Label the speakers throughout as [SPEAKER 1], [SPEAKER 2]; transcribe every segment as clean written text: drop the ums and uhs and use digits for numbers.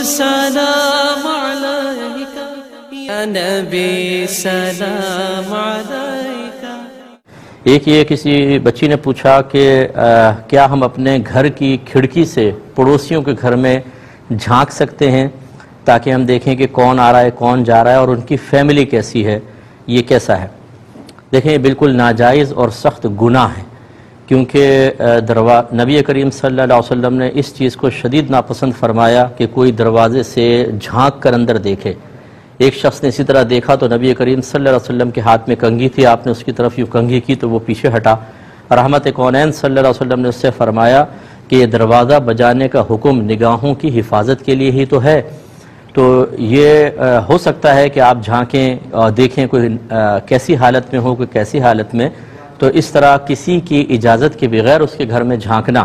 [SPEAKER 1] سلام علیکہ یا نبی سلام علیکہ۔
[SPEAKER 2] ایک یہ کسی بچی نے پوچھا کہ کیا ہم اپنے گھر کی کھڑکی سے پڑوسیوں کے گھر میں جھانک سکتے ہیں تاکہ ہم دیکھیں کہ کون آ رہا ہے کون جا رہا ہے اور ان کی فیملی کیسی ہے، یہ کیسا ہے؟ دیکھیں یہ بالکل ناجائز اور سخت گناہ ہے، کیونکہ نبی کریم صلی اللہ علیہ وسلم نے اس چیز کو شدید ناپسند فرمایا کہ کوئی دروازے سے جھانک کر اندر دیکھے۔ ایک شخص نے اسی طرح دیکھا تو نبی کریم صلی اللہ علیہ وسلم کے ہاتھ میں کنگھی تھی، آپ نے اس کی طرف یوں کنگھی کی تو وہ پیچھے ہٹا۔ رحمت کونین صلی اللہ علیہ وسلم نے اس سے فرمایا کہ یہ دروازہ بجانے کا حکم نگاہوں کی حفاظت کے لیے ہی تو ہے، تو یہ ہو سکتا ہے کہ آپ جھانکیں اور دیکھیں کوئی کیسی حالت میں ہو، کوئی کیسی حالت میں، تو اس طرح کسی کی اجازت کے بغیر اس کے گھر میں جھانکنا،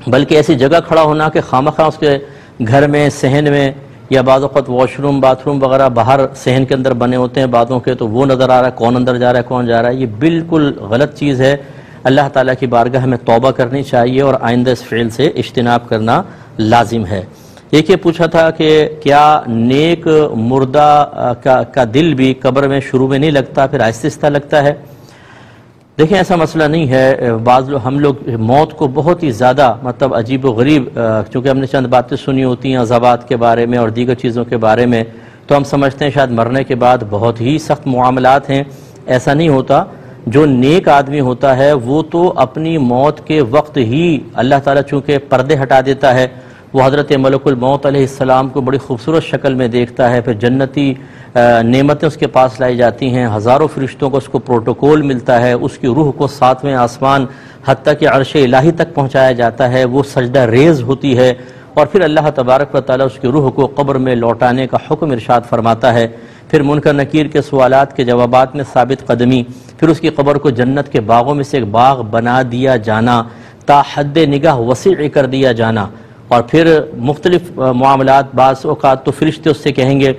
[SPEAKER 2] بلکہ ایسی جگہ کھڑا ہونا کہ خامخواہ اس کے گھر میں صحن میں یا بعض اوقات واش روم باتھ روم وغیرہ باہر صحن کے اندر بنے ہوتے ہیں بعضوں کے، تو وہ نظر آ رہا ہے کون اندر جا رہا ہے کون جا رہا ہے، یہ بالکل غلط چیز ہے۔ اللہ تعالیٰ کی بارگاہ میں توبہ کرنی چاہیے اور آئندہ اس فعل سے اجتناب کرنا لازم ہے۔ ایک یہ پوچھا تھا کہ کیا نیک مردہ کا دل بھی قبر میں شروع میں نہیں لگتا پھر آہستہ آہستہ لگتا ہے؟ دیکھیں ایسا مسئلہ نہیں ہے، ہم لوگ موت کو بہت ہی زیادہ مطلب عجیب و غریب، چونکہ ہم نے چند باتیں سنی ہوتی ہیں عذابات کے بارے میں اور دیگر چیزوں کے بارے میں، تو ہم سمجھتے ہیں شاید مرنے کے بعد بہت ہی سخت معاملات ہیں۔ ایسا نہیں ہوتا۔ جو نیک آدمی ہوتا ہے وہ تو اپنی موت کے وقت ہی اللہ تعالیٰ چونکہ پردے ہٹا دیتا ہے، وہ حضرت ملک الموت علیہ السلام کو بڑی خوبصورت شکل میں دیکھتا ہے، پھر جنتی نعمتیں اس کے پاس لائی جاتی ہیں، ہزاروں فرشتوں کو اس کو پروٹوکول ملتا ہے، اس کی روح کو 7ویں آسمان حتیٰ کہ عرش الہی تک پہنچایا جاتا ہے، وہ سجدہ ریز ہوتی ہے، اور پھر اللہ تبارک و تعالیٰ اس کی روح کو قبر میں لوٹانے کا حکم ارشاد فرماتا ہے۔ پھر منکر نکیر کے سوالات کے جوابات میں ثابت قدمی، پھر اس کی قبر کو جنت کے باغوں میں سے ایک باغ بنا دیا جانا، تا حد نگاہ وسیع کر دیا جانا، اور پھر مختلف معاملات۔ بعض اوقات تو فرشتے اس سے کہیں گے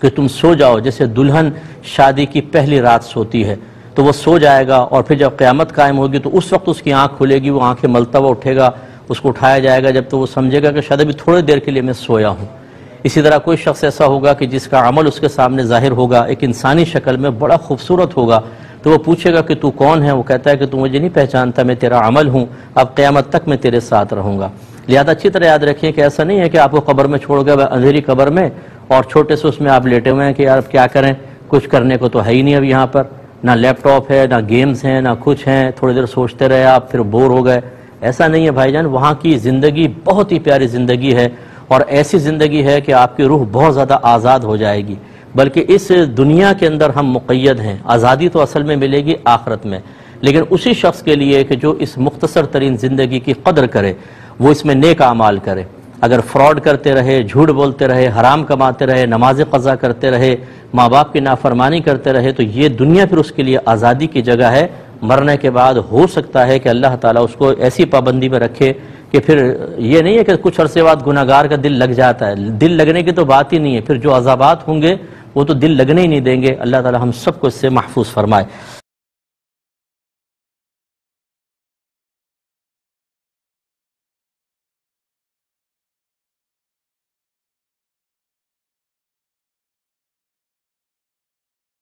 [SPEAKER 2] کہ تم سو جاؤ، جیسے دلہن شادی کی پہلی رات سوتی ہے، تو وہ سو جائے گا، اور پھر جب قیامت قائم ہوگی تو اس وقت اس کی آنکھ کھلے گی، وہ آنکھیں ملتا ہوا اٹھے گا، اس کو اٹھایا جائے گا، جب تو وہ سمجھے گا کہ شاید ابھی تھوڑی دیر کے لیے میں سویا ہوں۔ اسی طرح کوئی شخص ایسا ہوگا کہ جس کا عمل اس کے سامنے ظاہر ہوگا، ایک انسانی شکل میں بڑا خوبصورت ہوگا، تو وہ پوچھے گا کہ تو کون ہے؟ وہ کہتا ہے کہ تو مجھے نہیں پہچانتا، میں تیرا عمل ہوں، اب قیامت تک میں تیرے ساتھ رہوں گا۔ لہذا اچھی طرح یاد رکھیں کہ ایسا نہیں ہے کہ آپ کو قبر میں چھوڑ گئے اندھیری قبر میں اور چھوٹے سے اس میں آپ لیٹے ہوئے ہیں کہ یار اب کیا کریں، کچھ کرنے کو تو ہے ہی نہیں، اب یہاں پر نہ لیپ ٹاپ ہے، نہ گیمز ہیں، نہ کچھ ہیں، تھوڑی دیر سوچتے رہے آپ پھر بور ہو گئے۔ ایسا نہیں ہے بھائی جان، وہاں کی زندگی بہت ہی پیاری زندگی ہے، اور ایسی زندگی ہے کہ آپ کی روح بہت زیادہ آزاد ہو جائے گی، بلکہ اس دنیا کے اندر ہم مقید ہیں، آزادی تو اصل میں ملے گی آخرت میں، لیکن اسی شخص کے لیے کہ جو اس مختصر ترین زندگی کی قدر کرے، وہ اس میں نیک اعمال کرے۔ اگر فراڈ کرتے رہے، جھوٹ بولتے رہے، حرام کماتے رہے، نماز قضا کرتے رہے، ماں باپ کی نافرمانی کرتے رہے، تو یہ دنیا پھر اس کے لیے آزادی کی جگہ ہے۔ مرنے کے بعد ہو سکتا ہے کہ اللہ تعالیٰ اس کو ایسی پابندی میں رکھے کہ پھر یہ نہیں ہے کہ کچھ عرصے بعد گناہ گار کا دل لگ جاتا ہے، دل لگنے کی تو بات ہی نہیں ہے، پھر جو عذابات ہوں گے وہ تو دل لگنے ہی نہیں دیں گے۔ اللہ تعالیٰ ہم سب کو اس سے محفوظ فرمائے۔